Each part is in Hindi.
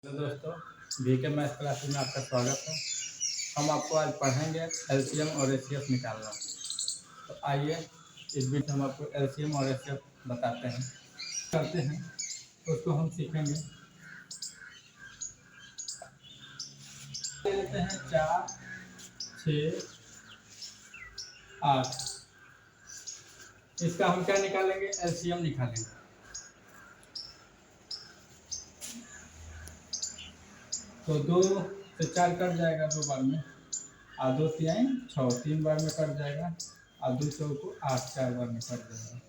हेलो दोस्तों, VK मैथ क्लासेस में आपका स्वागत है। हम आपको आज पढ़ेंगे एलसीएम और एचसीएफ निकालना। तो आइए इस वीडियो में हम आपको एलसीएम और एचसीएफ बताते हैं, करते हैं तो उसको हम सीखेंगे। लेते हैं 4, 6, 8। इसका हम क्या निकालेंगे? एलसीएम निकालेंगे। तो 2 से 4 कट जाएगा 2 बार में, और 2 तिहाई 6 3 बार में कट जाएगा, और 2 चौको 8 4 बार में कट जाएगा।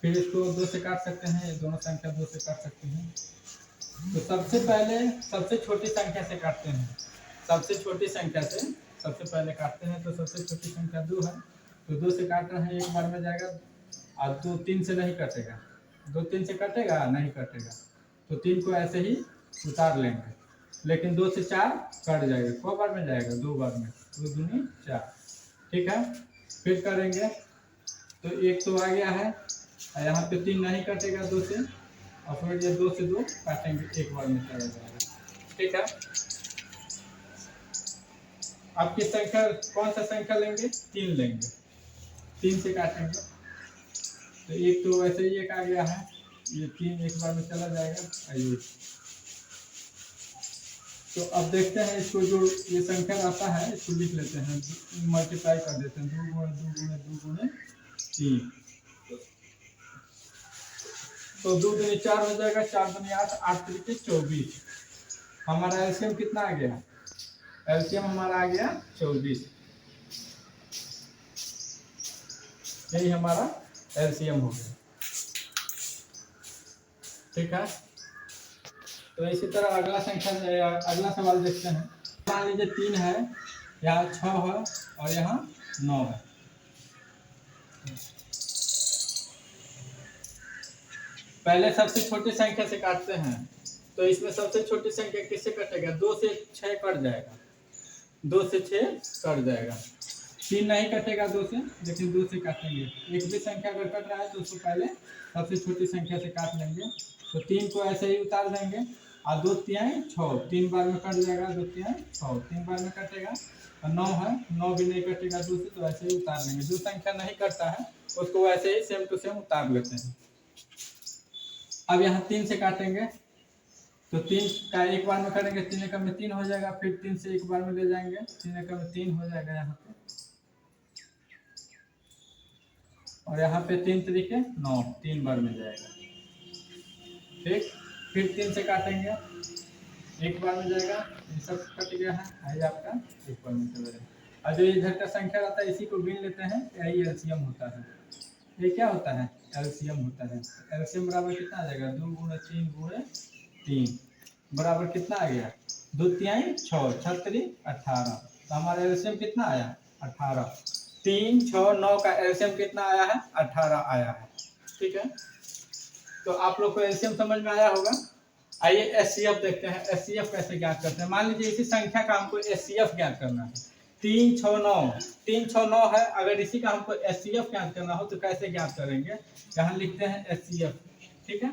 फिर इसको 2 से काट सकते हैं, ये दोनों संख्या 2 से काट सकते हैं। तो सबसे पहले सबसे छोटी संख्या से काटते हैं। सबसे छोटी संख्या से सबसे पहले काटते हैं। तो सबसे छोटी संख्या 2 है, तो 2 से काट रहे हैं, एक बार में जाएगा। और 2 3 से नहीं कटेगा, 2 3 से कटेगा नहीं कटेगा, तो 3 को ऐसे ही उतार लेंगे। लेकिन 2 से 4 कट जाएगा, कौ बार में जाएगा? 2 बार में, 2 दूनी 4। ठीक है, फिर करेंगे तो 1 तो आ गया है, यहाँ पे 3 नहीं कटेगा 2 से, और फिर ये 2 से 2 काटेंगे, एक बार में चला जाएगा। ठीक है, आपकी संख्या कौन सा संख्या लेंगे? 3 लेंगे, 3 से काटेंगे। तो एक तो वैसे ही एक आ गया है, ये 3 एक बार में चला जाएगा। आइए, तो अब देखते हैं इसको, जो ये संख्या आता है इसको लिख लेते हैं, मल्टीप्लाई कर देते हैं। 2 गुणे 2 गुणे 2 गुणे 3, तो 2 दूनी 4 हो जाएगा, 4 दूनी 8, 8 तरीके 24। हमारा एलसीएम कितना आ गया? एलसीएम हमारा आ गया 24। यही हमारा एलसीएम हो गया। ठीक है, तो इसी तरह अगला संख्या, अगला सवाल देखते हैं। मान लीजिए 3 है, यहाँ 6 है, और यहाँ 9 है। पहले सबसे छोटी संख्या से काटते हैं। तो इसमें सबसे छोटी संख्या किससे कटेगा? 2 से 6 कट जाएगा, 2 से 6 कट जाएगा। 3 नहीं कटेगा 2 से, लेकिन 2 से काटेंगे। एक भी संख्या अगर कट रहा है तो उसको पहले सबसे छोटी संख्या से काट लेंगे। तो 3 को ऐसे ही उतार देंगे, और 2 तिहाई 6 3 बार में कट जाएगा, 2 तिहाई 6 3 बार में कटेगा। और 9 है, 9 भी नहीं कटेगा 2 से, तो ऐसे ही उतार लेंगे। जो संख्या नहीं कटता है उसको वैसे ही सेम टू सेम उतार लेते हैं। अब यहाँ 3 से काटेंगे, तो 3 का एक बार में करेंगे, 3 एकम में 3 हो जाएगा। फिर 3 से एक बार में ले जाएंगे, 3 एकम में 3 हो जाएगा यहाँ पे, और यहाँ पे 3 तरीके 9, 3 बार में जाएगा। ठीक, फिर 3 से काटेंगे, एक बार में जाएगा, ये सब कट गया है, आई आपका एक बार में चला जाएगा। और जो इधर का संख्या रहता है इसी को गिन लेते हैं, यही एलसीएम होता है। ये क्या होता है? एलसीएम होता है। एलसीएम बराबर कितना आ जाएगा? 2 गुणे 3 गुणे 3 बराबर कितना आ गया? 2 तिहाई 6 6 18। तो हमारा एलसीएम कितना आया? 18। 3 6 9 का एलसीएम कितना आया है? 18 आया है। ठीक है, तो आप लोग को एलसीएम समझ में आया होगा। आइए एचसीएफ देखते हैं। एचसीएफ कैसे ज्ञात करते हैं? मान लीजिए इसी संख्या का हमको एचसीएफ ज्ञात करना है। 3 6 9, 3 6 9 है। अगर इसी का हमको एचसीएफ ज्ञात करना हो तो कैसे ज्ञात करेंगे? यहाँ लिखते हैं एचसीएफ। ठीक है,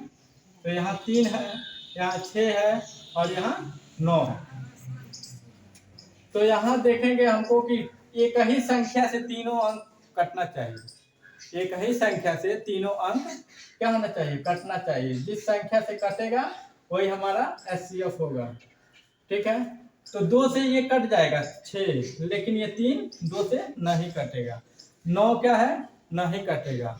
तो यहाँ 3 है, यहाँ 6 है, और यहाँ 9 है। तो यहाँ देखेंगे हमको कि एक ही संख्या से तीनों अंक कटना चाहिए। एक ही संख्या से तीनों अंक क्या होना चाहिए? कटना चाहिए। जिस संख्या से कटेगा वही हमारा एचसीएफ होगा। ठीक है, तो 2 से ये कट जाएगा 6, लेकिन ये 3 2 से नहीं कटेगा। 9 क्या है? नहीं कटेगा,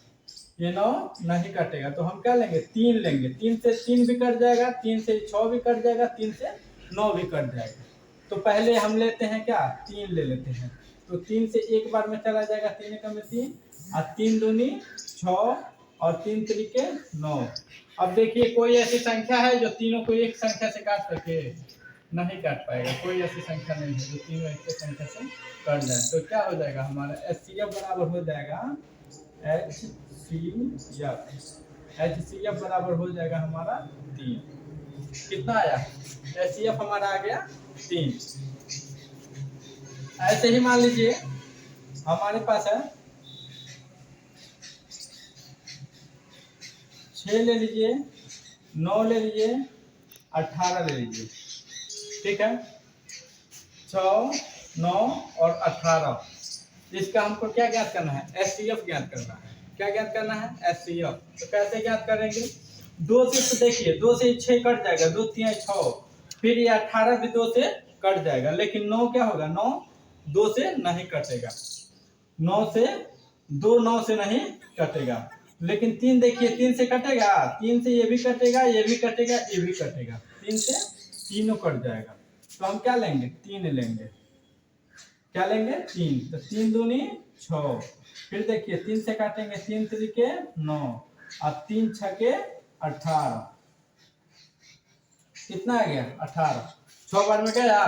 ये 9 नहीं कटेगा। तो हम क्या लेंगे? 3 लेंगे। 3 से 3 भी कट जाएगा, 3 से 6 भी कट जाएगा, 3 से 9 भी कट जाएगा। तो पहले हम लेते हैं क्या? 3 ले लेते हैं। तो 3 से एक बार में चला जाएगा, 3 एकम में 3, और 3 दूनी 6, और 3 तरीके 9। अब देखिए कोई ऐसी संख्या है जो तीनों को एक संख्या से काट सके? नहीं काट पाएगा। कोई ऐसी संख्या नहीं है जो तीनों एक संख्या से कट जाए। तो क्या हो जाएगा? हमारा एचसीएफ बराबर हो जाएगा एचसीएफ बराबर हो जाएगा हमारा 3। कितना आया? एचसीएफ हमारा आ गया 3। ऐसे ही मान लीजिए हमारे पास है 6 ले लीजिए, 9 ले लीजिए, 18 ले लीजिए, ठीक है। 6, 9 और 18, इसका हमको क्या ज्ञात करना है, एचसीएफ ज्ञात करना है। क्या ज्ञात करना है, एचसीएफ। तो कैसे ज्ञात करेंगे, 2 से, तो देखिए 2 से 6 कट जाएगा, 2 3 6, फिर ये 18 भी 2 से कट जाएगा, लेकिन 9 क्या होगा, 9 2 से नहीं कटेगा, 9 से 2 9 से नहीं कटेगा। लेकिन 3 देखिए 3 से कटेगा, 3 से ये भी कटेगा, ये भी कटेगा, ये भी कटेगा, 3 से तीनों कट जाएगा। तो हम क्या लेंगे, 3 लेंगे। क्या लेंगे, 3। तो 3 दूनी 6, फिर देखिए 3 से काटेंगे, 3 त्रिके 9 और 3 छके 18, कितना आ गया, 18। 6 बार में गया।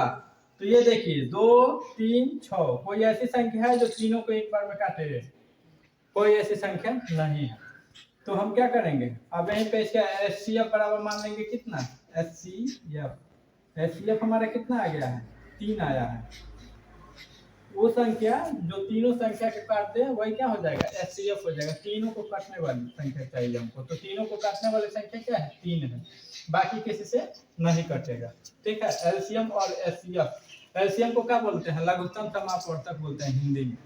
तो ये देखिए 2 3 6, कोई ऐसी संख्या है जो तीनों को एक बार में काटे, कोई ऐसी संख्या नहीं है। तो हम क्या करेंगे, अब यहीं पे इसका एचसीएफ बराबर मान लेंगे, कितना, एचसीएफ हमारा कितना आ गया है, 3 आया है। वो संख्या जो तीनों संख्या के काटते हैं वही क्या हो जाएगा, एचसीएफ हो जाएगा। तीनों को काटने वाली संख्या चाहिए हमको, तो तीनों को काटने वाली संख्या क्या है, 3 है, बाकी किसी से नहीं कटेगा, ठीक है। एलसीएम और एचसीएफ, एलसीएम को क्या बोलते हैं, लघुत्तम समापवर्तक बोलते हैं हिंदी में।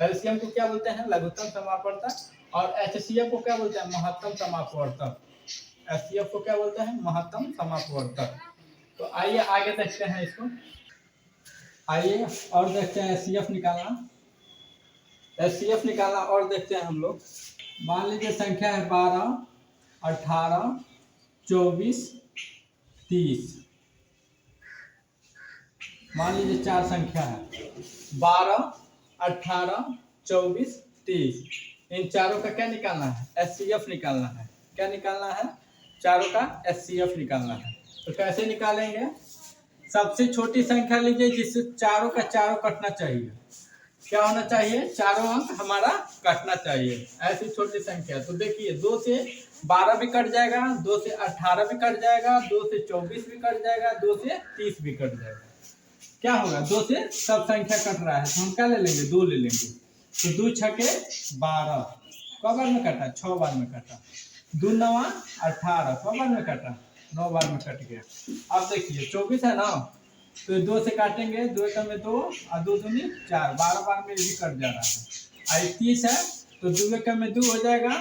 एलसीएम को क्या बोलते हैं, लघुत्तम समापवर्तक, और एचसीएफ को क्या बोलते हैं, महत्तम समापवर्तक। एचसीएफ को क्या बोलते हैं, महत्तम समापवर्तक। तो आइए आगे देखते हैं इसको, आइए और देखते हैं एचसीएफ निकालना, एचसीएफ निकालना और देखते हैं हम लोग। मान लीजिए संख्या है 12 18 24 30, मान लीजिए 4 संख्या है 12 18 24 30, इन चारों का क्या निकालना है, एचसीएफ निकालना है। क्या निकालना है, चारों का एचसीएफ निकालना है। तो कैसे निकालेंगे, सबसे छोटी संख्या लीजिए जिससे चारों का चारों कटना चाहिए। क्या होना चाहिए, चारों अंक हमारा कटना चाहिए, ऐसी छोटी संख्या। तो देखिए 2 से 12 भी कट जाएगा, 2 से 18 भी कट जाएगा, 2 से 24 भी कट जाएगा, 2 से 30 भी कट जाएगा। क्या होगा, 2 से सब संख्या कट रहा है, तो हम क्या ले लेंगे, 2 ले लेंगे। तो 2 छके 12, कब बार में कटा, 6 बार में कटा। 2 9 18, कब बार में कटा, 9 बार में कट गया। अब देखिए 24 है ना, तो 2 से काटेंगे, 2 एकम में 2 और 2 दूनी 4, 12 बार में भी कट जा रहा है। और 30 है, तो 2 एकम में 2 हो जाएगा,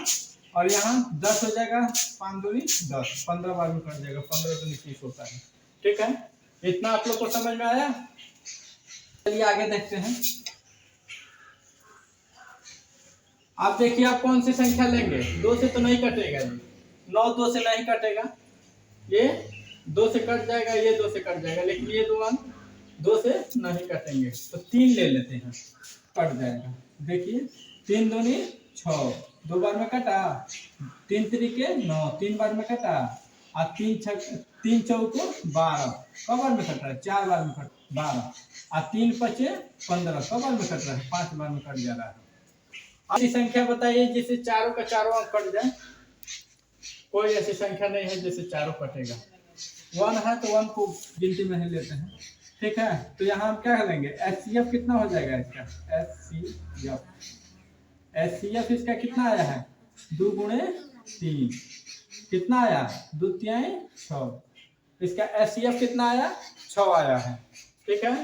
और यहाँ 10 हो जाएगा, 5 दूनी 10, 15 बार में कट जाएगा, 15 दूनी 30 होता है, ठीक है। इतना आप लोग को समझ में आया। चलिए आगे देखते हैं। आप देखिए आप कौन सी संख्या लेंगे, 2 से तो नहीं कटेगा जी, 9 2 से नहीं कटेगा, ये 2 से कट जाएगा, ये 2 से कट जाएगा, लेकिन ये 2 अंक 2 से नहीं कटेंगे। तो 3 ले लेते हैं, कट जाएगा। देखिए 3 दूनी 6, 2 बार में कटा, 3 त्रिके 9, 3 बार में कटा, और 3 चौको 12, कब बार में कट रहा है, 4 बार में कट 12, और 3 पचे 15, कब बार में कट रहा है, 5 बार में कट जा रहा है। ऐसी संख्या बताइए जिससे चारों का चारों अंक कट जाए। कोई ऐसी संख्या नहीं है जिससे चारों कटेगा। 1 है तो 1 को गिनती में ही लेते हैं, ठीक है। तो यहाँ हम क्या करेंगे, एचसीएफ कितना हो जाएगा इसका, एचसीएफ इसका कितना आया है, 2 गुणे 3, कितना आया, 2 3 6, इसका एचसीएफ कितना आया, 6 आया है, ठीक है।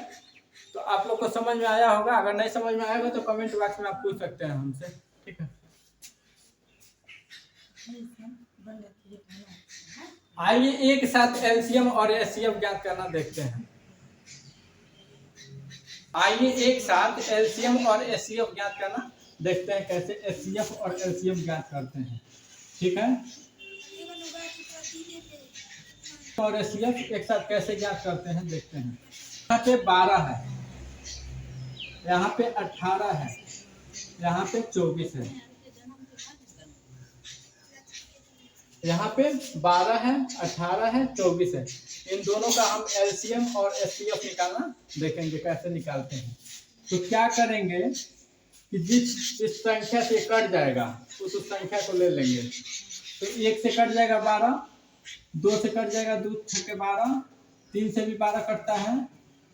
तो आप लोग को समझ में आया होगा, अगर नहीं समझ में आएगा तो कमेंट बॉक्स में आप पूछ सकते हैं हमसे, ठीक है। आइए एक साथ एलसीएम और एचसीएफ ज्ञात करना देखते हैं। आइए एक साथ एलसीएम और एचसीएफ ज्ञात करना देखते हैं, कैसे एचसीएफ और एलसीएम ज्ञात करते हैं, ठीक है। और एचसीएफ एक साथ कैसे ज्ञात करते हैं देखते हैं। यहाँ पे 12 है, यहाँ पे 18 है, यहाँ पे 24 है, यहाँ पे 12 है 18 है 24 है। इन दोनों का हम एलसीएम और एचसीएफ निकालना देखेंगे कैसे निकालते हैं। तो क्या करेंगे कि जिस संख्या से कट जाएगा उस संख्या को ले लेंगे। तो 1 से कट जाएगा 12, 2 से कट जाएगा 2 छक्के 12, 3 से भी 12 कटता है,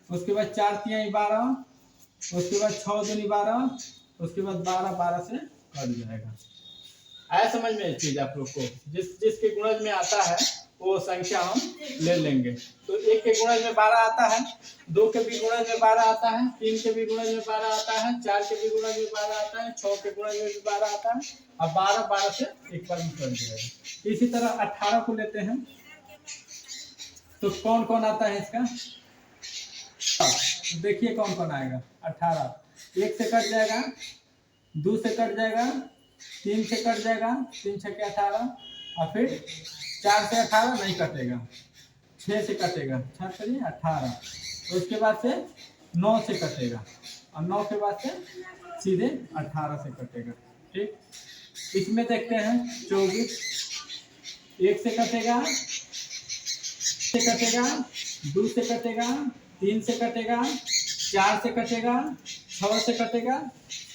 उसके बाद 4 3 12, उसके बाद 6 दूनी 12, उसके बाद 12 12 से कट जाएगा। आया समझ में इस चीज आप लोग को, जिसके गुणज में आता है वो संख्या हम ले लेंगे। तो 1 के गुणज में 12 आता है, 2 के भी गुणज में 12 आता है, 3 के भी गुणज में 12 आता है, 4 के भी गुणज में 12 आता है, 6 के गुणज में भी 12 आता है। अब 12 से एक बार में कट जाएगा। इसी तरह 18 को लेते हैं, तो कौन कौन आता है इसका, देखिए कौन कौन आएगा। 18 1 से कट जाएगा, 2 से कट जाएगा, 3 से कट जाएगा, 3 6 के 18, और फिर 4 से 18 नहीं कटेगा, 6 से कटेगा, 6 करिए 18, उसके बाद से 9 से कटेगा, और 9 के बाद से सीधे 18 से कटेगा। ठीक, इसमें देखते हैं 24, 1 से कटेगा, से कटेगा, 2 से कटेगा, 3 से कटेगा, 4 से कटेगा, 6 से कटेगा।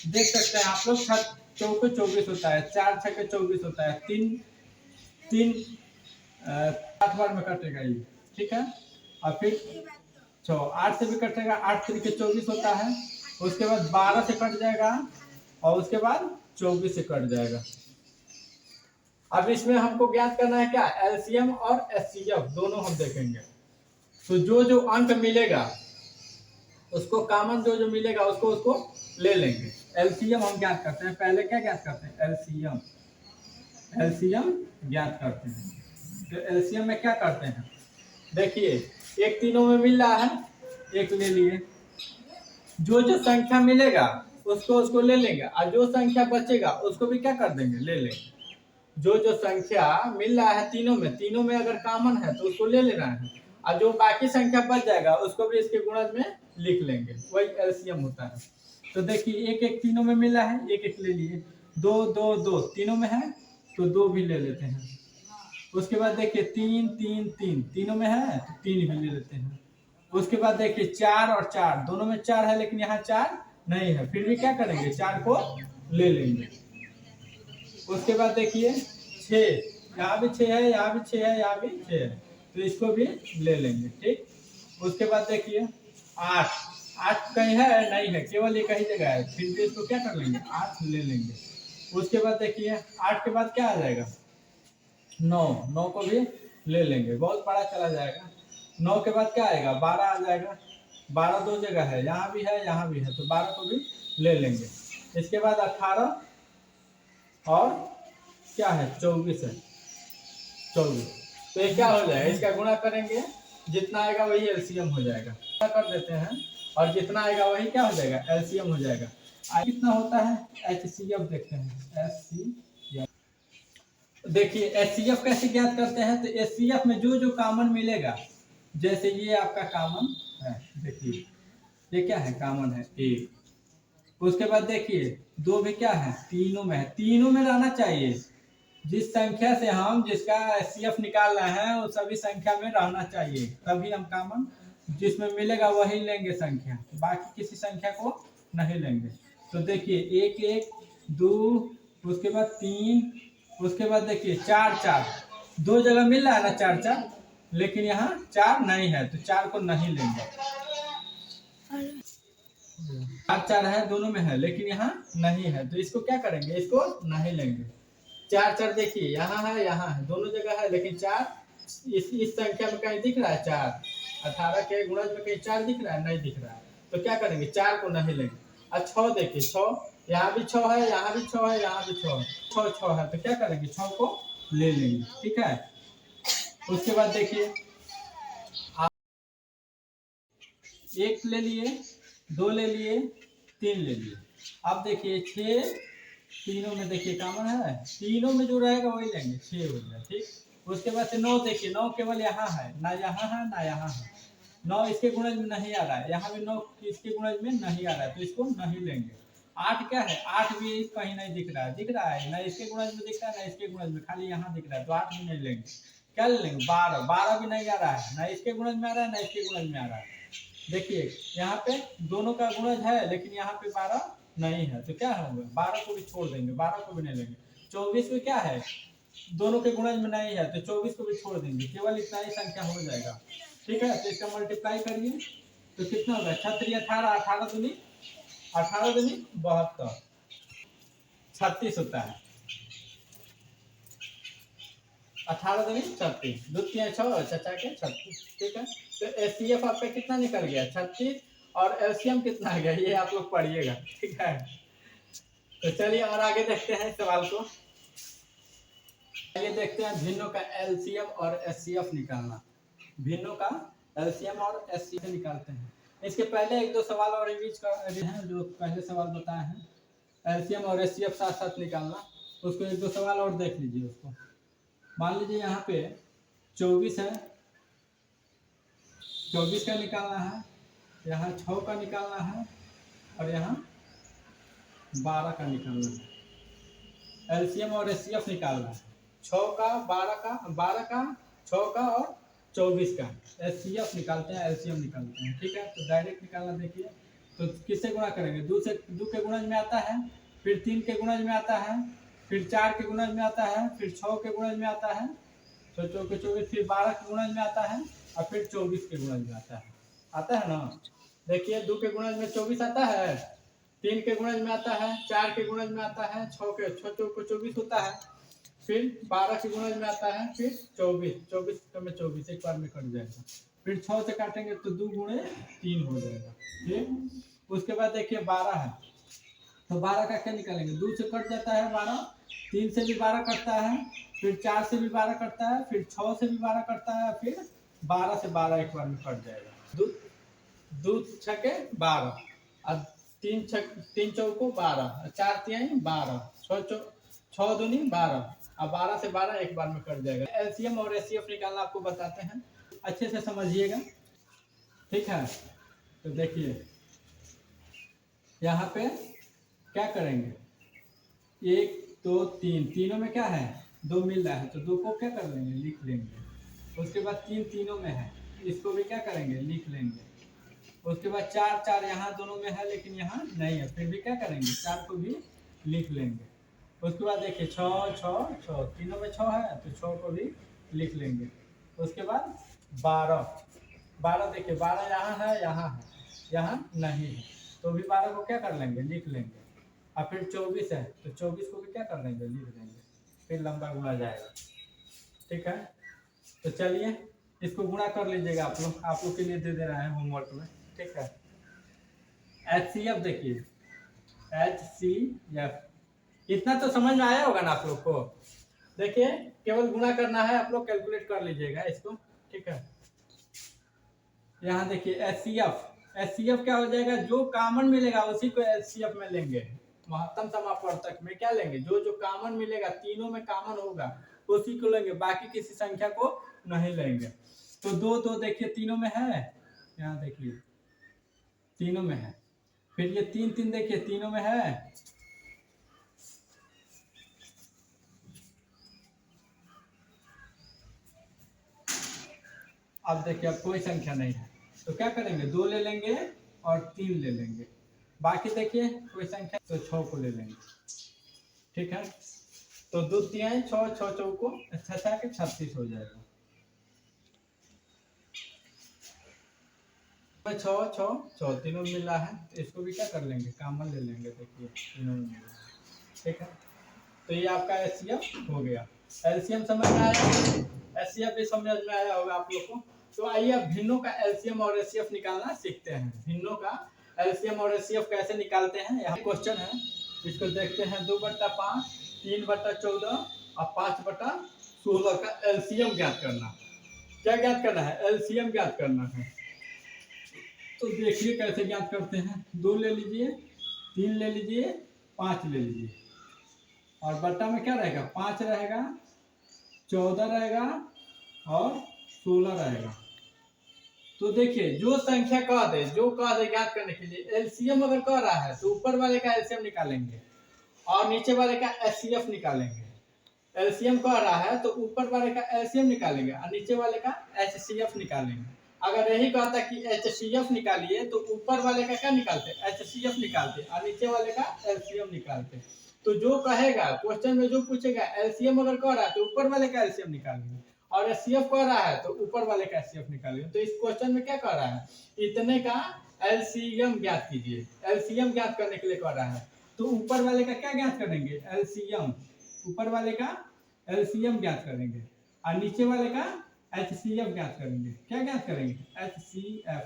देख सकते हैं आप लोग, 7 चौके 24 होता है, 4 6 के 24 होता है, 3 8 बार में कटेगा ये। ठीक है, और फिर 6 8 से भी कटेगा, 8 3 के 24 होता है, उसके बाद 12 से कट जाएगा, और उसके बाद 24 से कट जाएगा। अब इसमें हमको ज्ञात करना है क्या, एलसीएम और एचसीएफ दोनों हम देखेंगे। तो जो जो अंक मिलेगा उसको, कॉमन जो जो मिलेगा उसको ले लेंगे। एलसीएम हम ज्ञात करते हैं, पहले क्या ज्ञात करते हैं, एलसीएम ज्ञात करते हैं। तो एलसीएम में क्या करते हैं, देखिए एक तीनों में मिल रहा है, एक ले लिए, जो जो संख्या मिलेगा उसको ले लेंगे, और जो संख्या बचेगा उसको भी क्या कर देंगे, ले लेंगे। जो जो संख्या मिल रहा है तीनों में अगर कॉमन है तो उसको ले लेना है, और जो बाकी संख्या बच जाएगा उसको भी इसके गुणज में लिख लेंगे, वही एलसीएम होता है। तो देखिए एक एक तीनों में मिला है, एक एक ले लिए, 2 2 2 तीनों में है तो 2 भी ले लेते हैं। उसके बाद देखिए 3 3 3 तीनों में है तो 3 भी ले लेते हैं। उसके बाद देखिए 4 और 4 दोनों में 4 है, लेकिन यहाँ 4 नहीं है, फिर भी क्या करेंगे, 4 को ले लेंगे। उसके बाद देखिए 6, यहाँ भी 6 है, यहाँ भी 6 है, यहाँ भी 6 है, तो इसको भी ले लेंगे। ठीक, उसके बाद देखिए 8 8 कहीं है नहीं है, केवल एक ही जगह है, फिर भी इसको क्या कर लेंगे, 8 ले लेंगे। उसके बाद देखिए 8 के बाद क्या आ जाएगा, 9 9 को भी ले लेंगे, बहुत बड़ा चला जाएगा। 9 के बाद क्या आएगा, 12 आ जाएगा, 12 दो जगह है, यहाँ भी है यहाँ भी है, तो 12 को भी ले लेंगे। इसके बाद 18 और क्या है, 24 है, 24, तो ये क्या हो जाएगा, इसका गुणा करेंगे, जितना आएगा वही एलसीएम हो जाएगा। गुणा कर देते हैं, और जितना आएगा वही क्या हो जाएगा, एलसीएम हो जाएगा। कितना होता है एचसीएफ, देखते हैं एचसीएफ। देखिए एचसीएफ कैसे ज्ञात करते हैं, तो एचसीएफ में जो जो कॉमन मिलेगा, जैसे ये आपका कॉमन है, देखिए ये क्या है, कॉमन है 1, उसके बाद देखिए 2 भी क्या है, तीनों में है, तीनों में रहना चाहिए। जिस संख्या से हम जिसका एचसीएफ निकाल रहे हैं वो सभी संख्या में रहना चाहिए, तभी हम कॉमन जिसमें मिलेगा वही लेंगे संख्या, बाकी किसी संख्या को नहीं लेंगे। तो देखिए 1 1 2, उसके बाद 3, उसके बाद देखिए 4 4, दो जगह मिल रहा है ना 4 4, लेकिन यहाँ 4 नहीं है तो 4 को नहीं लेंगे। 4 4 है, दोनों में है, लेकिन यहाँ नहीं है, तो इसको क्या करेंगे, इसको नहीं लेंगे। 4 4 देखिए यहाँ है, दोनों जगह है, लेकिन 4 इस संख्या में कहीं दिख रहा है, 4 18 के गुणज में कहीं 4 दिख रहा है, नहीं दिख रहा है, तो क्या करेंगे, 4 को नहीं लेंगे। और 6 देखिए 6, यहाँ भी 6 है, यहाँ भी 6 है, यहाँ भी 6 है, 6 6 है, तो क्या करेंगे, 6 को ले लेंगे। ठीक है, उसके बाद देखिए 1 ले लिए, 2 ले लिए, 3 ले लिए। अब देखिए 6 तीनों में देखिए कॉमन है, तीनों में जो रहेगा वही लेंगे, 6 हो गया। ठीक, उसके बाद से 9 देखिए, 9 केवल यहाँ है, ना यहाँ है ना यहाँ है, 9 इसके गुणज में नहीं आ रहा है, यहाँ भी 9 इसके गुणज में नहीं आ रहा है, तो इसको नहीं लेंगे। 8 क्या है, 8 भी कहीं नहीं दिख रहा है, ना इसके गुणज में दिख रहा है ना इसके गुणज में, खाली यहाँ दिख रहा है, तो 8 भी नहीं लेंगे। क्या ले लेंगे, 12 12 भी नहीं आ रहा है, ना इसके गुणज में आ रहा है ना इसके गुणज में आ रहा है। देखिए यहाँ पे दोनों का गुणज है, लेकिन यहाँ पे 12 नहीं है, तो क्या होगा, 12 को भी छोड़ देंगे, 12 को भी नहीं लेंगे। 24 में क्या है, दोनों के गुणज में नहीं है, तो 24 को भी छोड़ देंगे, केवल इतना ही संख्या हो जाएगा। ठीक है, तो इसका मल्टीप्लाई करिए तो कितना होगा, 6 18, 18 दूनी 72, 36 होता है। 18 दूनी 36, 2 3 6 चाचा के 36। ठीक है, तो एचसीएफ आपका कितना निकल गया 36, और एलसीएम कितना आ गया ये आप लोग पढ़िएगा। ठीक है, तो चलिए और आगे देखते हैं सवाल को। ये देखते हैं भिन्नों का एलसीएम और एचसीएफ निकालना। भिन्नों का एलसीएम और एचसीएफ निकालते हैं। इसके पहले एक दो सवाल और रिवीज कर रहे हैं, जो पहले सवाल बताए हैं एलसीएम और एचसीएफ साथ साथ निकालना, उसको एक दो सवाल और देख लीजिए। उसको मान लीजिए यहाँ पे 24 है, 24 का निकालना है, यहाँ 6 का निकालना है, और यहाँ 12 का निकालना है। एलसीएम और एचसीएफ निकालना है 6 का, 12 का, 12 का, 6 का और 24 का। एचसीएफ निकालते हैं, एलसीएम निकालते हैं। ठीक है, तो डायरेक्ट निकालना देखिए, तो किससे गुणा करेंगे? 2 से 2 के गुणज में आता है, फिर 3 के गुणज में आता है, फिर 4 के गुणज में आता है, फिर 6 के गुणज में आता है, तो 4 के 24, फिर 12 के गुणज में आता है, और फिर 24 के गुणज में आता है। आता है ना? देखिए 2 के गुणज में 24 आता है, 3 के गुणज में आता है, 4 के गुणज में आता है, 6 के 6 को 24 होता है, फिर 12 के गुणज में आता है, फिर 24, 24 में 24 एक बार में कट जाएगा, फिर 6 से काटेंगे तो 2 गुणे 3 हो जाएगा। ठीक, उसके बाद देखिए 12 है, तो 12 का क्या निकालेंगे? 2 से कट जाता है 12, 3 से भी 12 कटता है, फिर 4 से भी 12 कटता है, फिर 6 से भी 12 कटता है, फिर 12 से 12 एक बार में कट जाएगा। 2 छके 12, और 3 चौको 12, 4 तिहाई 12, 6 दूनी 12, और 12 से 12 एक बार में कट जाएगा। एलसीएम और एचसीएफ निकालना आपको बताते हैं, अच्छे से समझिएगा। ठीक है, तो देखिए यहाँ पे क्या करेंगे, 1 2 3, तीनों में क्या है? 2 मिल रहा है, तो 2 को क्या कर लेंगे? लिख लेंगे। उसके बाद 3 तीनों में है, इसको भी क्या करेंगे? लिख लेंगे। उसके बाद 4 4 यहाँ दोनों में है, लेकिन यहाँ नहीं है, फिर भी क्या करेंगे? 4 को भी लिख लेंगे। उसके बाद देखिए 6 6 6, तीनों में 6 है, तो 6 को भी लिख लेंगे। उसके बाद 12 12, देखिए 12 यहाँ है, यहाँ नहीं है, तो भी 12 को क्या कर लेंगे? लिख लेंगे। और फिर 24 है, तो 24 को भी क्या कर लेंगे? लिख देंगे, फिर लंबा गुणा जाएगा। ठीक है, तो चलिए इसको गुणा कर लीजिएगा आप लोग के लिए दे दे रहा है होमवर्क में। ठीक है, एचसीएफ देखिए, एचसीएफ इतना तो समझ में आया होगा ना आप लोग को? देखिए केवल गुणा करना है, आप लोग कैलकुलेट कर लीजिएगा इसको। ठीक है, यहाँ देखिए एचसीएफ क्या हो जाएगा? जो कॉमन मिलेगा उसी को एचसीएफ में लेंगे। महत्तम समापवर्तक में क्या लेंगे? जो कॉमन मिलेगा, तीनों में कॉमन होगा उसी को लेंगे, बाकी किसी संख्या को नहीं लेंगे। तो 2 2 देखिए तीनों में है, यहाँ देखिए तीनों में है, फिर ये 3 3 देखिए तीनों में है, अब देखिए अब कोई संख्या नहीं है, तो क्या करेंगे? 2 ले लेंगे और 3 ले लेंगे, बाकी देखिए कोई संख्या, तो 6 को ले लेंगे। ठीक है, तो 2 तिहाई 6, 6 चौको 6 के 36 हो जाएगा। 6 6 6 तीनों मिल रहा है, तो इसको भी क्या कर लेंगे? कॉमन ले लेंगे। देखिए तीनों में मिल रहा है। ठीक है, तो ये आपका एचसीएफ हो गया। एलसीएम समझ में आया, एचसीएफ भी समझ में आया होगा आप लोग को। तो आइए अब भिन्नों का एलसीएम और एचसीएफ निकालना सीखते हैं। भिन्नों का एलसीएम और एचसीएफ कैसे निकालते हैं, यहाँ क्वेश्चन है, इसको देखते हैं। 2/5, 3/14 और 5/16 का एलसीएम ज्ञात करना। क्या ज्ञात करना है? एलसीएम ज्ञात करना है। तो देखिए कैसे ज्ञात करते हैं। 2 ले लीजिए, 3 ले लीजिए, 5 ले लीजिए, और बट्टा में क्या रहेगा? 5 रहेगा, 14 रहेगा और 16 रहेगा। तो देखिए जो संख्या कह दे ज्ञात करने के लिए, एलसीएम अगर कह रहा है तो ऊपर वाले का एलसीएम निकालेंगे और नीचे वाले का एचसीएफ निकालेंगे। एलसीएम कह रहा है तो ऊपर वाले का एलसीएम निकालेंगे और नीचे वाले का एचसीएफ निकालेंगे। अगर यही कहता कि एचसीएफ निकालिए तो ऊपर वाले का क्या निकालते? एचसीएफ निकालते और नीचे वाले का एलसीएम निकालते। तो जो कहेगा क्वेश्चन में, जो पूछेगा एलसीएम अगर कह रहा है तो ऊपर वाले का एलसीएम निकालेंगे, और एचसीएफ कह रहा है तो ऊपर वाले का एचसीएफ निकालेंगे। तो इस क्वेश्चन में क्या कह रहा है? इतने का एलसीएम ज्ञात कीजिए। एलसीएम ज्ञात करने के लिए कह रहा है, तो ऊपर वाले का क्या ज्ञात करेंगे? एलसीएम। ऊपर वाले का एलसीएम ज्ञात करेंगे। और नीचे वाले का HCF ज्ञात करेंगे। क्या ज्ञात करेंगे? HCF,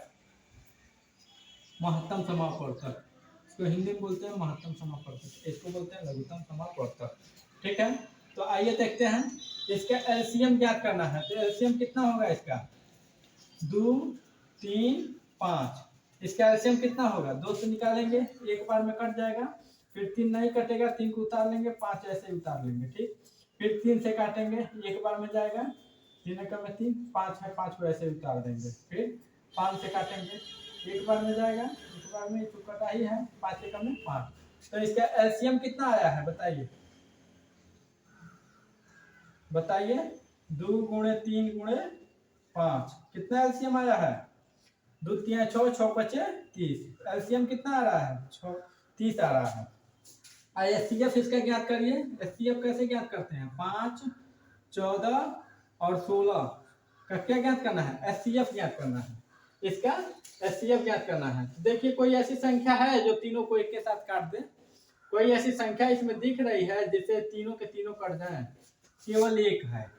महत्तम समापवर्तक। इसको हिंदी में बोलते हैं महत्तम समापवर्तक, इसको बोलते हैं लघुत्तम समापवर्तक। ठीक है, तो आइए देखते हैं इसका एलसीएम ज्ञात करना है। तो एलसीएम कितना होगा इसका? 2, 3, 5। इसका एलसीएम कितना होगा? 2 से निकालेंगे, एक बार में कट जाएगा, फिर 3 नहीं कटेगा, 3 को उतार लेंगे, 5 ऐसे उतार लेंगे। ठीक, फिर 3 से काटेंगे, एक बार में जाएगा, 3 एकम में 3, 5 है, 5 को ऐसे उतार देंगे। फिर 5 से काटेंगे, एक बार में जाएगा, एक बार में तो कटा ही है, 5 एकम में 5। तो इसका एलसीएम कितना आया है बताइए? बताइए, 2 गुणे 3 गुणे 5, कितना एलसीएम आया है? 2 3 6, 6 बचे 30। एलसीएम कितना आ रहा है? 6 30 आ रहा है। एचसीएफ इसका ज्ञात करिए। एचसीएफ कैसे ज्ञात करते हैं? 5, 14 और 16 का क्या ज्ञात करना है? एचसीएफ ज्ञात करना है। इसका एचसीएफ ज्ञात करना है। देखिए, कोई ऐसी संख्या है जो तीनों को एक के साथ काट दे? कोई ऐसी संख्या इसमें दिख रही है जिसे तीनों के तीनों कट जाए? केवल एक है।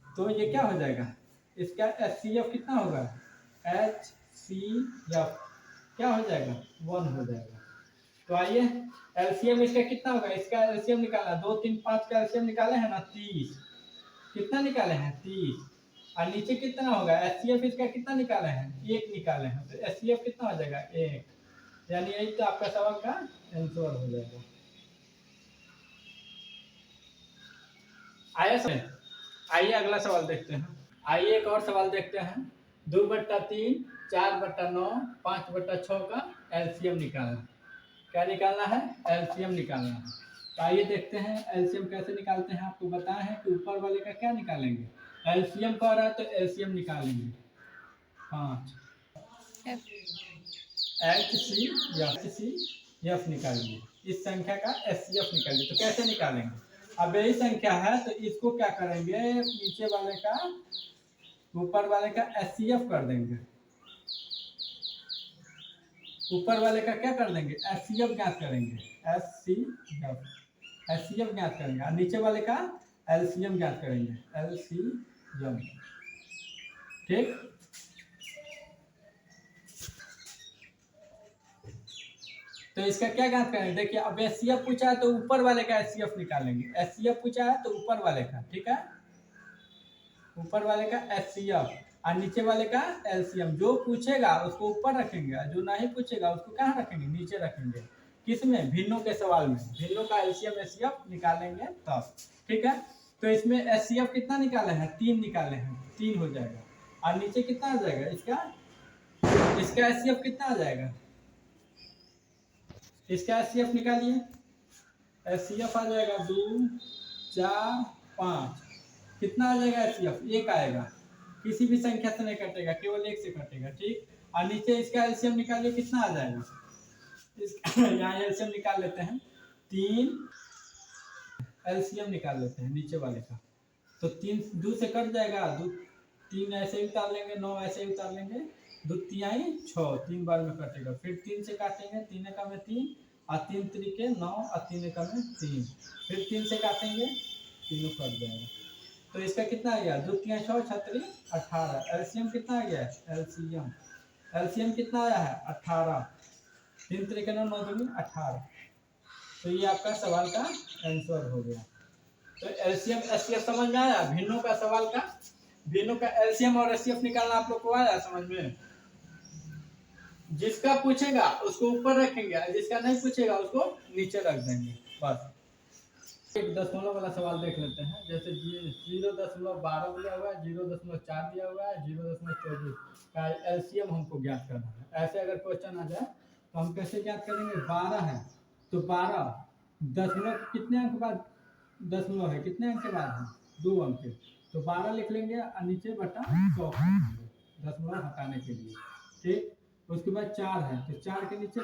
तो ये क्या हो जाएगा? इसका एचसीएफ कितना होगा? HCF क्या हो जाएगा? 1 हो जाएगा। तो आइए, एलसीएम इसका कितना होगा? इसका एलसीएम निकालना, 2 3 5 का एलसीएम निकाले हैं ना, 30। कितना निकाले हैं? 30। और नीचे कितना होगा? एचसीएफ इसका कितना निकाले हैं? 1 निकाले हैं। तो एचसीएफ कितना हो जाएगा? 1। यानी यही तो आपका सवाल का आंसर हो जाएगा। आया समझ? आइए अगला सवाल देखते हैं। आइए एक और सवाल देखते हैं। 2/3, 4/9, 5/6 का एलसीएम निकालना। क्या निकालना है? एलसीएम निकालना है। तो आइए देखते हैं एलसीएम कैसे निकालते हैं। आपको बताया है कि ऊपर वाले का क्या निकालेंगे? एलसीएम कह रहा है तो एलसीएम निकालेंगे। 5 HCF निकालिए। इस संख्या का एचसीएफ निकालिए। तो कैसे निकालेंगे? अब यही संख्या है तो इसको क्या करेंगे? नीचे वाले का ऊपर वाले का एचसीएफ कर देंगे। ऊपर वाले का क्या कर देंगे? एचसीएफ ज्ञात करेंगे। एचसीएफ ज्ञात करेंगे और नीचे वाले का एलसीएम ज्ञात करेंगे। एलसीएम। ठीक, तो इसका क्या ज्ञात करेंगे? देखिए, अब एचसीएफ पूछा है तो ऊपर वाले का एचसीएफ निकालेंगे। एचसीएफ पूछा है तो ऊपर वाले का, ठीक है, ऊपर वाले का एचसीएफ और नीचे वाले का एलसीएम। जो पूछेगा उसको ऊपर रखेंगे और जो नहीं पूछेगा उसको कहाँ रखेंगे? नीचे रखेंगे। किसमें? भिन्नों के सवाल में। भिन्नों का एलसीएम एचसीएफ निकालेंगे तब। ठीक है, तो इसमें एचसीएफ कितना निकाले हैं? 3 निकाले हैं, 3 हो जाएगा। और नीचे कितना आ जाएगा? इसका एचसीएफ कितना आ जाएगा? इसका एचसीएफ निकालिए। एचसीएफ आ जाएगा 2, 4, 5। कितना आ जाएगा एचसीएफ? 1 आएगा। किसी भी संख्या से नहीं कटेगा, केवल 1 से कटेगा। ठीक, और नीचे इसका एलसीएम निकालिए, कितना आ जाएगा? यहाँ एलसीएम निकाल लेते हैं। 3 एलसीएम निकाल लेते हैं नीचे वाले का। तो 3 2 से कट जाएगा, 2 3 ऐसे ही उतार लेंगे, 9 ऐसे ही उतार लेंगे, 2 3 6, 3 बार में कटेगा। फिर 3 से काटेंगे, 3 एकम में 3 और 3 त्रिके 9 और 3 एकम में 3। फिर 3 से काटेंगे, तीनों कट जाएगा। तो इसका कितना आ गया? 2 3 6 36 18। एलसीएम कितना आ गया? एलसीएम कितना आया है? 18। 3 त्रिके 9 9 दूनी 18। तो ये आपका सवाल का आंसर हो गया। तो एलसीएम एचसीएफ समझ में आया? भिन्नों का सवाल का, भिन्नों का एलसीएम और एचसीएफ निकालना आप लोग को आया समझ में? जिसका पूछेगा उसको ऊपर रखेंगे, जिसका नहीं पूछेगा उसको नीचे रख देंगे, बस। एक दशमलव वाला सवाल देख लेते हैं। जैसे 0.12 दिया हुआ है, 0.4 दिया हुआ है, 0.24 का एलसीएम हमको ज्ञात करना है। ऐसे अगर क्वेश्चन आ जाए तो हम कैसे ज्ञात करेंगे? 12 है तो 12 दशमलव कितने अंक बाद दशमलव है, कितने अंक के बाद है? 2 अंक के। तो 12 लिख लेंगे और नीचे बटा 100 दशमलव हटाने के लिए। ठीक, उसके बाद 4 है तो 4 के नीचे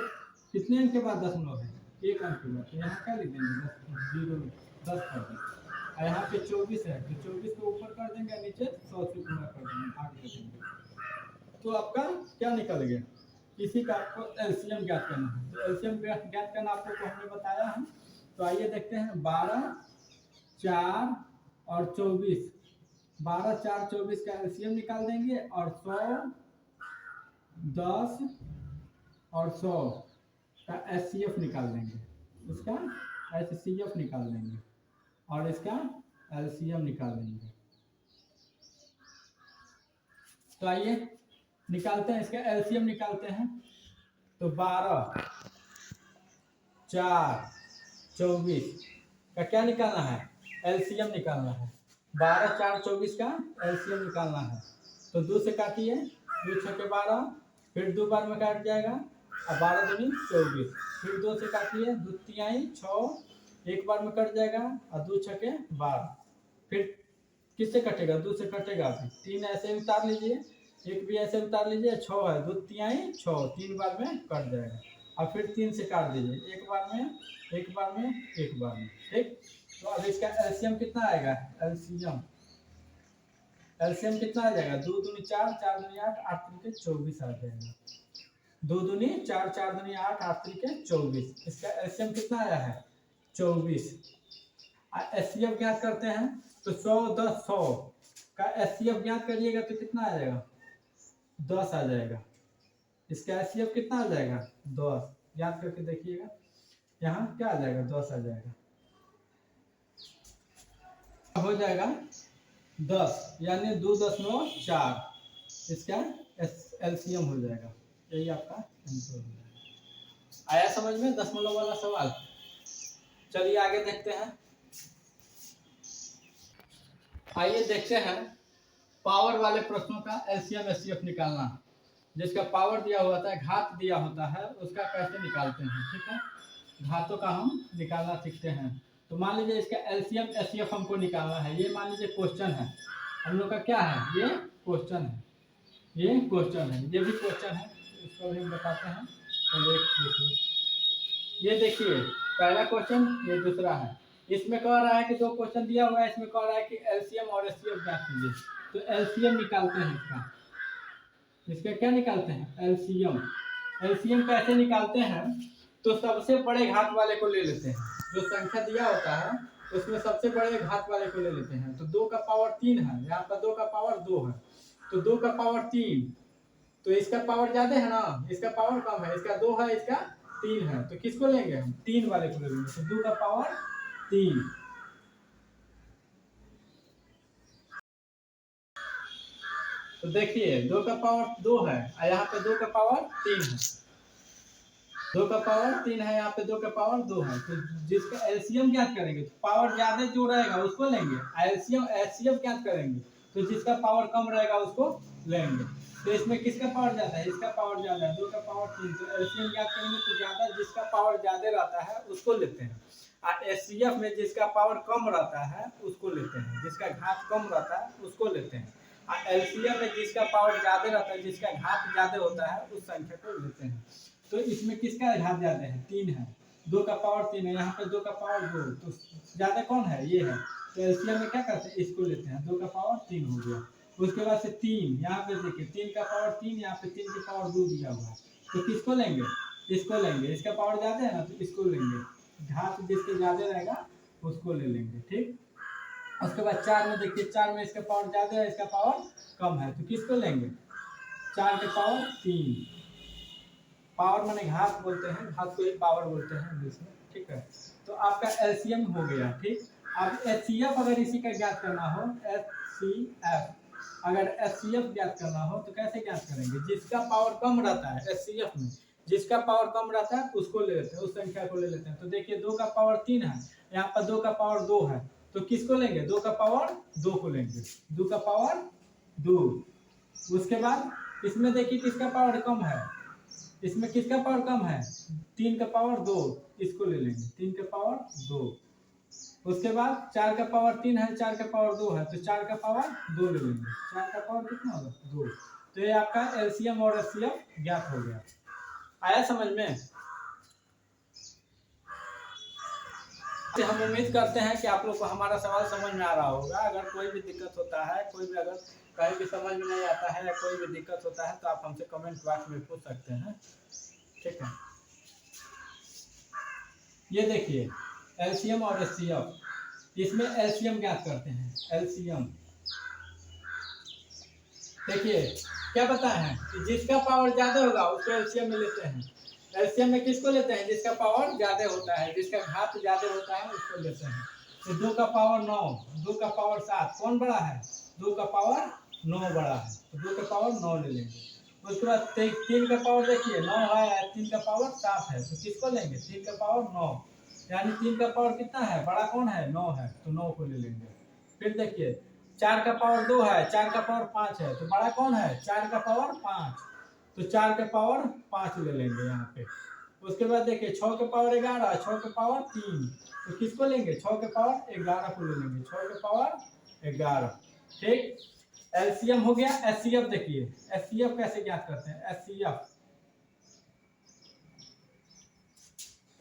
कितने अंक के बाद दशमलव है? 1 अंक के बाद। तो यहाँ क्या लिख देंगे? 10 कर देंगे। और यहाँ पे 24 है तो 24 को ऊपर कर देंगे, नीचे 100 से गुणा कर देंगे, भाग कर देंगे। तो आपका क्या निकल गया? इसी का आपको एलसीएम ज्ञात करना है। तो एलसीएम ज्ञात करना आप लोग को हमने बताया है। तो आइए देखते हैं। 12, 4 और 24, 12 4 24 का एलसीएम निकाल देंगे और 100 10 और 100 का एचसीएफ निकाल देंगे, इसका एचसीएफ निकाल देंगे और इसका एलसीएम निकाल देंगे। तो आइए निकालते हैं, इसका एलसीएम निकालते हैं। तो 12 4 24 का क्या निकालना है, एलसीएम निकालना है। 12 4 24 का एलसीएम निकालना है। तो 2 से काटिए, 2 6 12, फिर 2 बार में काट जाएगा और 12 दूनी 24, फिर 2 से काटिए, 2 तिहाई 6, एक बार में कट जाएगा और 2 6 12, फिर किससे कटेगा, 2 से कटेगा, 3 ऐसे उतार लीजिए, एक भी ऐसे उतार लीजिए, 6 है, 2 तिहाई 6, 3 बार में कट जाएगा और फिर 3 से काट दीजिए, एक बार में एक बार में एक बार में, ठीक। तो अब इसका एलसीएम कितना आएगा, एलसीएम कितना आ जाएगा, 2 दूनी 4, 4 दूनी 8, 8 त्रिके 24 आ जाएगा। 2 दूनी 4, 4 दूनी 8, 8 त्रिके 24, इसका एलसीएम कितना आया है, 24। एचसीएफ ज्ञात करते हैं तो 100 10 100 का एचसीएफ ज्ञात करिएगा तो कितना आ जाएगा, 10 आ जाएगा। इसका एचसीएफ कितना आ जाएगा, 10, याद करके देखिएगा, यहाँ क्या आ जाएगा, 10 आ जाएगा, हो जाएगा 10, यानी 2.4 इसका एलसीएम हो जाएगा। यही आपका आंसर हो जाएगा। आया समझ में दशमलव वाला सवाल। चलिए आगे देखते हैं। आइए देखते हैं पावर वाले प्रश्नों का एलसीएम एचसीएफ निकालना। जिसका पावर दिया हुआ था, घात दिया होता है, उसका कैसे निकालते हैं, ठीक है। घातों का हम निकालना सीखते हैं। तो मान लीजिए इसका एलसीएम एचसीएफ हमको निकालना है। ये मान लीजिए क्वेश्चन है, हम लोग का क्या है, ये क्वेश्चन है, ये क्वेश्चन है, ये भी क्वेश्चन है, इसको भी हम बताते हैं। तो देखिए, ये देखिए पहला क्वेश्चन, ये दूसरा है। इसमें कह रहा है कि 2 क्वेश्चन दिया हुआ है, इसमें कह रहा है कि एलसीएम और एचसीएफ ज्ञात कीजिए। तो एलसीएम निकालते हैं इसका क्या निकालते हैं, एलसीएम। एलसीएम कैसे निकालते हैं, तो सबसे बड़े घात वाले को ले लेते हैं। जो संख्या दिया होता है उसमें सबसे बड़े घात वाले को ले लेते हैं। तो 2 का पावर 3 है, यहाँ पर 2 का पावर 2 है, तो 2 का पावर 3, तो इसका पावर ज्यादा है ना, इसका पावर कम है, इसका 2 है, इसका 3 है, तो किसको लेंगे हम, 3 वाले को ले लेंगे। तो 2 का पावर 3, तो देखिए 2 का पावर 2 है और यहाँ पे 2 का पावर 3 है, 2 का पावर 3 है, यहाँ पे 2 का पावर 2 है। तो जिसका एलसीएम ज्ञात करेंगे तो पावर ज्यादा जो रहेगा उसको लेंगे, एलसीएम एचसीएफ ज्ञात करेंगे तो जिसका पावर कम रहेगा उसको लेंगे। तो इसमें किसका पावर ज्यादा है, इसका पावर ज्यादा है, 2 का पावर 3, तो एलसीएम ज्ञात करेंगे तो ज्यादा, जिसका पावर ज्यादा रहता है उसको लेते हैं। और एचसीएफ में जिसका पावर कम रहता है उसको लेते हैं, जिसका घात कम रहता है उसको लेते हैं। एलसीएम में जिसका पावर ज्यादा रहता है, जिसका घात ज्यादा होता है उस संख्या को लेते हैं। तो इसमें किसका घात ज्यादा है, 3 है, 2 का पावर 3 है, यहाँ पे 2 का पावर 2, तो ज्यादा कौन है, ये है। तो एलसीएम में क्या करते हैं, इसको लेते हैं, 2 का पावर 3 हो गया। उसके बाद से 3, यहाँ पे देखिए 3 का पावर 3, यहाँ पे 3 का पावर 2 दिया हुआ है, तो किसको लेंगे, इसको लेंगे। इसका पावर ज्यादा है ना तो इसको लेंगे, घात जिसके ज्यादा रहेगा उसको ले लेंगे, ठीक। उसके बाद 4 में देखिए, 4 में इसका पावर ज्यादा है, इसका पावर कम है, तो किसको लेंगे, 4 के पावर 3। पावर माने घात बोलते हैं, घात को ही पावर बोलते हैं इंग्लिश में, ठीक है। तो आपका एलसीएम हो गया, ठीक। अब एचसीएफ अगर इसी का ज्ञात करना हो, एचसीएफ अगर एचसीएफ ज्ञात करना हो तो कैसे ज्ञात करेंगे, जिसका पावर कम रहता है एचसीएफ में, जिसका पावर कम रहता है उसको ले लेते हैं, उस संख्या को ले लेते हैं। तो देखिए 2 का पावर 3 है, यहाँ पर 2 का पावर 2 है, तो किसको लेंगे, 2 का पावर 2 को लेंगे, 2 का पावर 2। उसके बाद इसमें देखिए किसका पावर कम है, इसमें किसका पावर कम है, 3 का पावर 2, इसको ले लेंगे, 3 का पावर 2। उसके बाद 4 का पावर 3 है, 4 का पावर 2 है, तो 4 का पावर 2 ले लेंगे, 4 का पावर कितना होगा, 2। तो ये आपका एलसीएम और एचसीएफ ज्ञात हो गया। आया समझ में। हम उम्मीद करते हैं कि आप लोग को हमारा सवाल समझ में आ रहा होगा। अगर कोई भी दिक्कत होता है, कोई भी अगर कहीं भी समझ में नहीं आता है या कोई भी दिक्कत होता है तो आप हमसे कमेंट बॉक्स में पूछ सकते हैं, ठीक है। ये देखिए एलसीएम और एचसीएफ, इसमें एलसीएम ज्ञात करते हैं, एलसीएम। देखिए क्या पता है कि जिसका पावर ज्यादा होगा उसको एलसीएम में लेते हैं। एलसीएम में किसको लेते हैं? जिसका पावर ज्यादा होता है, जिसका घात ज्यादा होता है उसको लेते हैं। तो 2 का पावर 9, 2 का पावर 7, कौन बड़ा है? 2 का पावर 9 बड़ा है, तो 2 का पावर 9 ले लेंगे। उसके बाद 3 का पावर देखिए 9 है, 3 का पावर 7 है, तो किसको लेंगे? 3 का पावर 9, यानी 3 का पावर कितना है? बड़ा कौन है? 9 है, तो 9 को ले लेंगे। फिर देखिए 4 का पावर 2 है, 4 का पावर 5 है, तो बड़ा कौन है? 4 का पावर 5, तो 4 का पावर 5 ले लेंगे यहाँ पे। उसके बाद देखिए 6 के पावर 11, 6 के पावर 3, तो किसको लेंगे? 6 के पावर 11 को ले लेंगे, 6 के पावर 11। ठीक, एलसीएम हो गया। एचसीएफ देखिए, एचसीएफ कैसे ज्ञात करते हैं? एचसीएफ,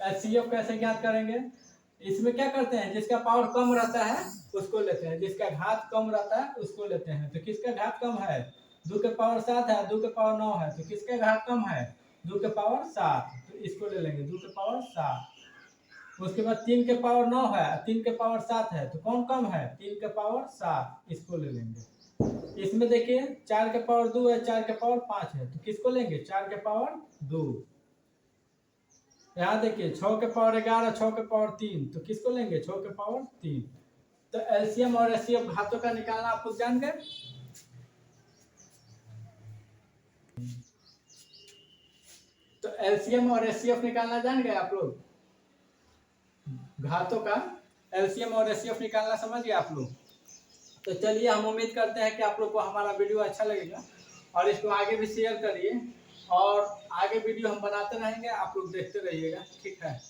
एचसीएफ कैसे ज्ञात करेंगे? इसमें क्या करते हैं? जिसका पावर कम रहता है उसको लेते हैं, जिसका घात कम रहता है उसको लेते हैं। तो किसका घात कम है? 2 के पावर 7 है, 2 के पावर 9 है, तो किसका घात कम है? 2 के पावर 7, तो इसको ले लेंगे, 2 के पावर 7। उसके बाद 3 के पावर 9 है, 3 के पावर 7 है, तो कौन कम है? 3 के पावर 7, इसको ले लेंगे। इसमें देखिए 4 के पावर 2 है, 4 के पावर 5 है, तो किसको लेंगे? 4 के पावर 2। यहाँ देखिए 6 के पावर 11, 6 के पावर 3, तो किसको लेंगे? 6 के पावर 3। तो एलसीएम और एचसीएफ घातों का निकालना आप लोग जान गए। तो एलसीएम और एचसीएफ निकालना जान गए आप लोग, घातों का एलसीएम और एचसीएफ निकालना समझ गए आप लोग। तो चलिए हम उम्मीद करते हैं कि आप लोग को हमारा वीडियो अच्छा लगेगा और इसको आगे भी शेयर करिए और आगे वीडियो हम बनाते रहेंगे, आप लोग देखते रहिएगा। ठीक है।